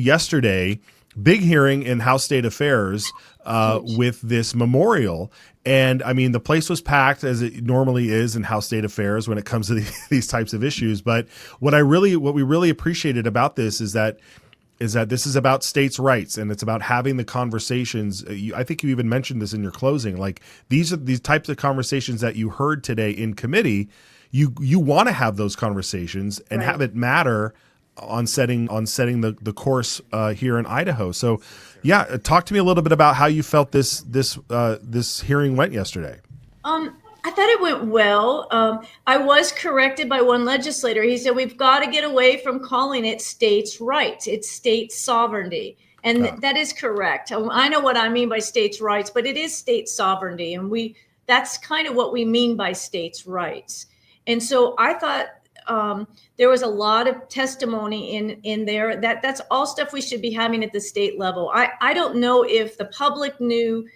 yesterday, big hearing in House State Affairs with this memorial. And I mean, the place was packed as it normally is in House State Affairs when it comes to these types of issues. But what we really appreciated about this is that this is about states' rights, and it's about having the conversations. I think you even mentioned this in your closing. Like, these are these types of conversations that you heard today in committee. You want to have those conversations and have it matter on setting the course here in Idaho. So, yeah, talk to me a little bit about how you felt this hearing went yesterday. I thought it went well. I was corrected by one legislator. He said, we've got to get away from calling it states' rights. It's state sovereignty. And that is correct. I know what I mean by states' rights, but it is state sovereignty. And that's kind of what we mean by states' rights. And so I thought there was a lot of testimony in there. That's all stuff we should be having at the state level. I don't know if the public knew.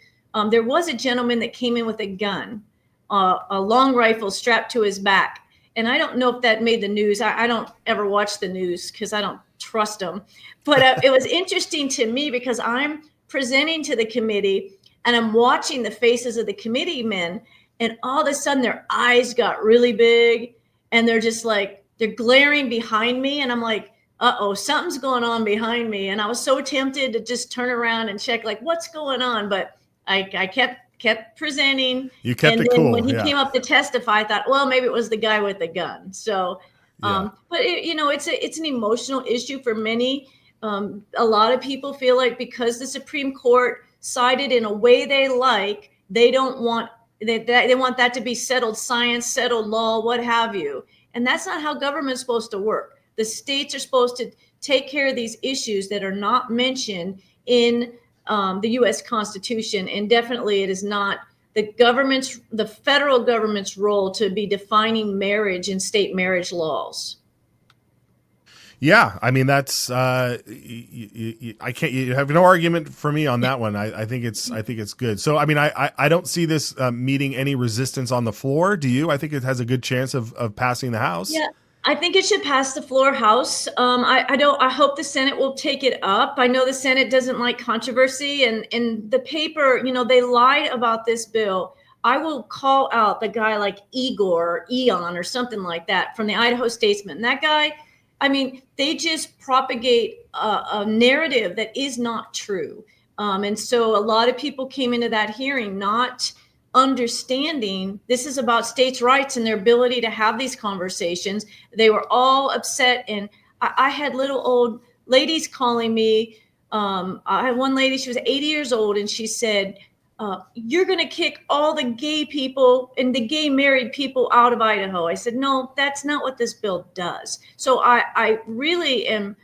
There was a gentleman that came in with a gun, a long rifle strapped to his back. And I don't know if that made the news. I don't ever watch the news because I don't trust them. But it was interesting to me because I'm presenting to the committee and I'm watching the faces of the committeemen, and all of a sudden their eyes got really big and they're just like, they're glaring behind me. And I'm like, uh-oh, something's going on behind me. And I was so tempted to just turn around and check, like, what's going on? But I kept presenting. You kept it then cool. When he came up to testify, I thought, well, maybe it was the guy with the gun. So, but it's an emotional issue for many. A lot of people feel like because the Supreme Court sided in a way they like, they don't want they want that to be settled science, settled law, what have you. And that's not how government's supposed to work. The states are supposed to take care of these issues that are not mentioned in the U.S. Constitution. And definitely it is not the federal government's role to be defining marriage and state marriage laws. Yeah, I mean, that's I can't. You have no argument for me on that one. I think it's good. So I mean, I don't see this meeting any resistance on the floor. Do you? I think it has a good chance of passing the House. Yeah, I think it should pass the floor House. I hope the Senate will take it up. I know the Senate doesn't like controversy, and in the paper, they lied about this bill. I will call out the guy like Igor or Eon or something like that from the Idaho Statesman. That guy, I mean, they just propagate a narrative that is not true. And so a lot of people came into that hearing not understanding this is about states' rights and their ability to have these conversations. They were all upset. And I had little old ladies calling me. I had one lady, she was 80 years old, and she said, you're going to kick all the gay people and the gay married people out of Idaho. I said, no, that's not what this bill does. So I really am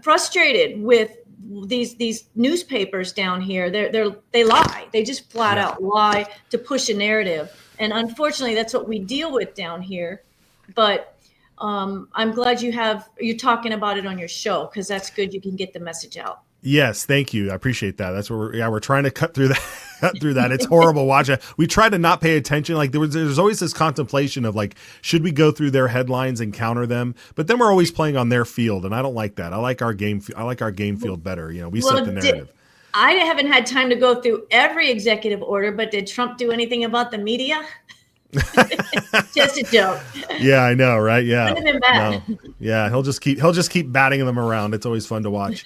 frustrated with these newspapers down here. They lie. They just flat out lie to push a narrative. And unfortunately, that's what we deal with down here. But I'm glad you're talking about it on your show, because that's good. You can get the message out. Yes, thank you. I appreciate that. That's what we're trying to cut through that. It's horrible watching. We try to not pay attention. Like there's always this contemplation of like, should we go through their headlines and counter them? But then we're always playing on their field, and I don't like that. I like our game field better. We set the narrative. I haven't had time to go through every executive order, but did Trump do anything about the media? Just a joke. Yeah, I know, right? Yeah. Wouldn't have been bad. No. Yeah, he'll just keep batting them around. It's always fun to watch.